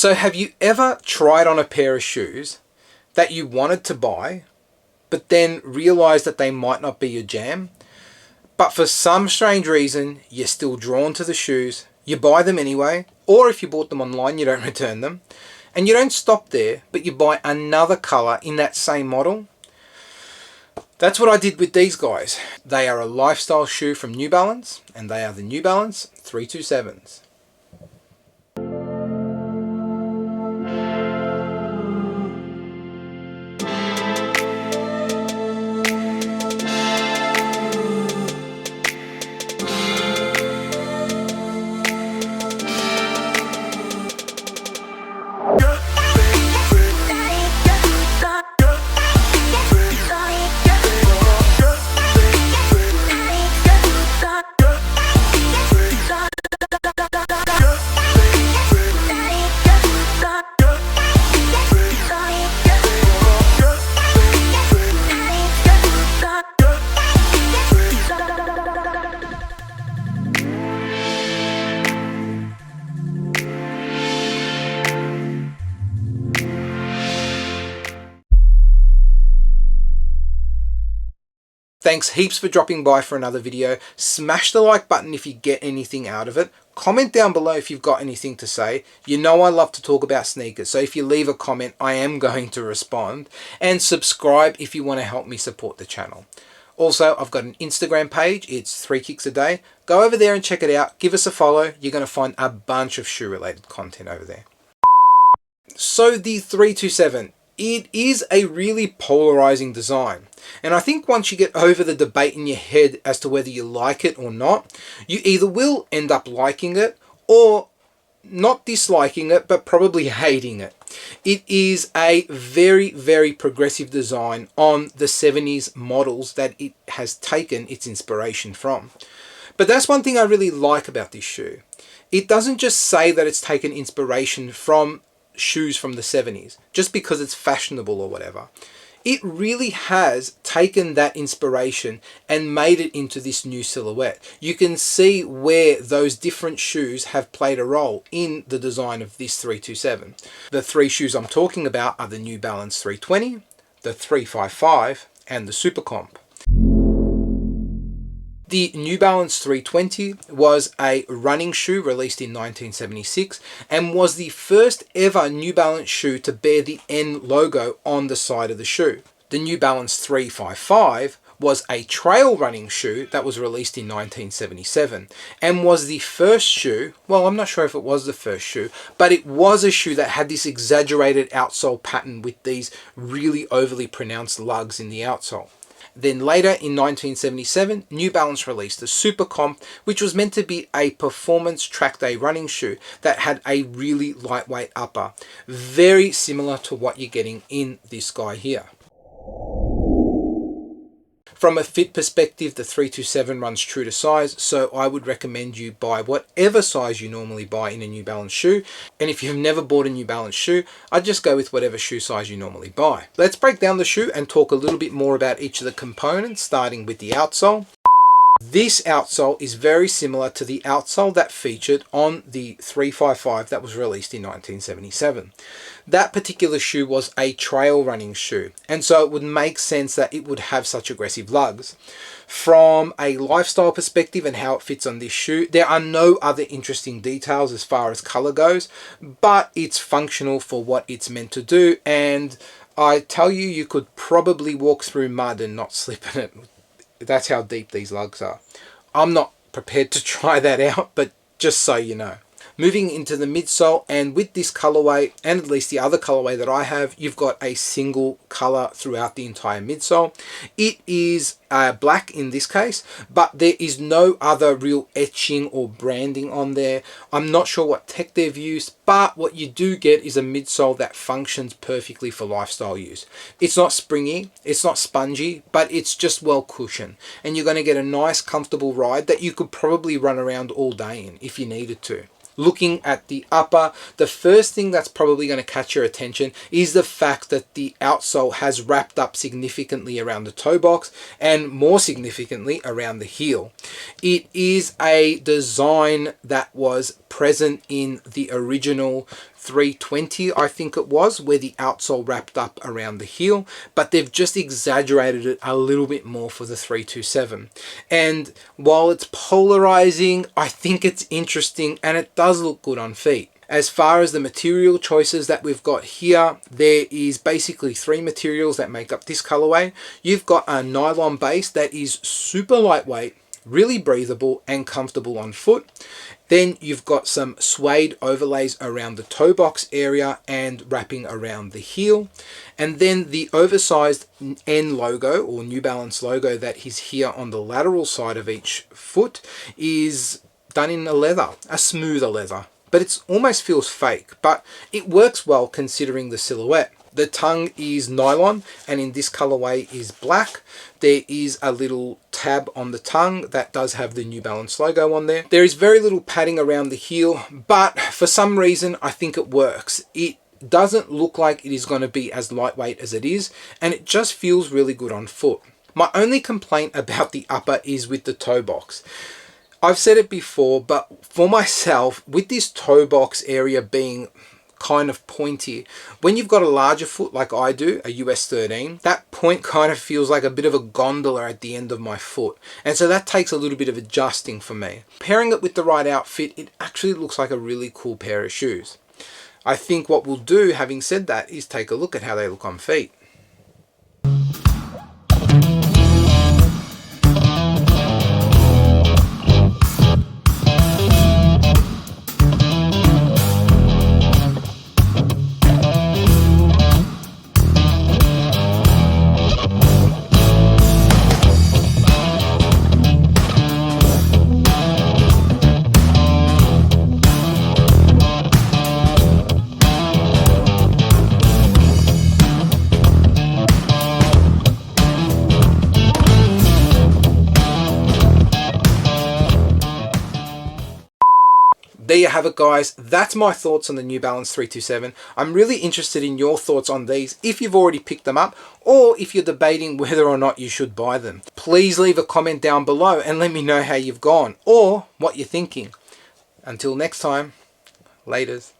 So have you ever tried on a pair of shoes that you wanted to buy, but then realized that they might not be your jam? But for some strange reason, you're still drawn to the shoes, you buy them anyway, or if you bought them online, you don't return them. And you don't stop there, but you buy another color in that same model. That's what I did with these guys. They are a lifestyle shoe from New Balance, and they are the New Balance 327s. Thanks heaps for dropping by for another video. Smash the like button if you get anything out of it. Comment down below if you've got anything to say. You know I love to talk about sneakers, so if you leave a comment, I am going to respond. And subscribe if you want to help me support the channel. Also, I've got an Instagram page. It's 3 Kicks a Day. Go over there and check it out. Give us a follow. You're going to find a bunch of shoe-related content over there. So the 327. It is a really polarizing design. And I think once you get over the debate in your head as to whether you like it or not, you either will end up liking it or not disliking it, but probably hating it. It is a very, very progressive design on the 70s models that it has taken its inspiration from. But that's one thing I really like about this shoe. It doesn't just say that it's taken inspiration from shoes from the 70s just because it's fashionable or whatever. It really has taken that inspiration and made it into this new silhouette. You can see where those different shoes have played a role in the design of this 327. The 3 shoes I'm talking about are the New Balance 320, the 355 and the Super Comp. The New Balance 320 was a running shoe released in 1976 and was the first ever New Balance shoe to bear the N logo on the side of the shoe. The New Balance 355 was a trail running shoe that was released in 1977 and was the first shoe, well, I'm not sure if it was the first shoe, but it was a shoe that had this exaggerated outsole pattern with these really overly pronounced lugs in the outsole. Then later in 1977, New Balance released the Super Comp, which was meant to be a performance track day running shoe that had a really lightweight upper. Very similar to what you're getting in this guy here. From a fit perspective, the 327 runs true to size, so I would recommend you buy whatever size you normally buy in a New Balance shoe. And if you've never bought a New Balance shoe, I'd just go with whatever shoe size you normally buy. Let's break down the shoe and talk a little bit more about each of the components, starting with the outsole. This outsole is very similar to the outsole that featured on the 355 that was released in 1977. That particular shoe was a trail running shoe, and so it would make sense that it would have such aggressive lugs. From a lifestyle perspective and how it fits on this shoe, there are no other interesting details as far as color goes, but it's functional for what it's meant to do, and I tell you, you could probably walk through mud and not slip in it. That's how deep these lugs are. I'm not prepared to try that out, but just so you know. Moving into the midsole, and with this colorway, and at least the other colorway that I have, you've got a single color throughout the entire midsole. It is black in this case, but there is no other real etching or branding on there. I'm not sure what tech they've used, but what you do get is a midsole that functions perfectly for lifestyle use. It's not springy, it's not spongy, but it's just well cushioned, and you're going to get a nice comfortable ride that you could probably run around all day in if you needed to. Looking at the upper, the first thing that's probably going to catch your attention is the fact that the outsole has wrapped up significantly around the toe box and more significantly around the heel. It is a design that was present in the original 320, I think it was, where the outsole wrapped up around the heel, but they've just exaggerated it a little bit more for the 327. And while it's polarizing, I think it's interesting and it does look good on feet. As far as the material choices that we've got here, there is basically 3 materials that make up this colorway. You've got a nylon base that is super lightweight, really breathable and comfortable on foot. Then you've got some suede overlays around the toe box area and wrapping around the heel. And then the oversized N logo or New Balance logo that is here on the lateral side of each foot is done in a leather, a smoother leather. But it almost feels fake, but it works well considering the silhouette. The tongue is nylon and in this colorway is black. There is a little tab on the tongue that does have the New Balance logo on there. There is very little padding around the heel, but for some reason I think it works. It doesn't look like it is going to be as lightweight as it is, and it just feels really good on foot. My only complaint about the upper is with the toe box. I've said it before, but for myself, with this toe box area being kind of pointy, when you've got a larger foot like I do, a US 13, that point kind of feels like a bit of a gondola at the end of my foot. And so that takes a little bit of adjusting for me. Pairing it with the right outfit, it actually looks like a really cool pair of shoes. I think what we'll do, having said that, is take a look at how they look on feet. There you have it, guys. That's my thoughts on the New Balance 327. I'm really interested in your thoughts on these, if you've already picked them up or if you're debating whether or not you should buy them. Please leave a comment down below and let me know how you've gone or what you're thinking. Until next time, laters.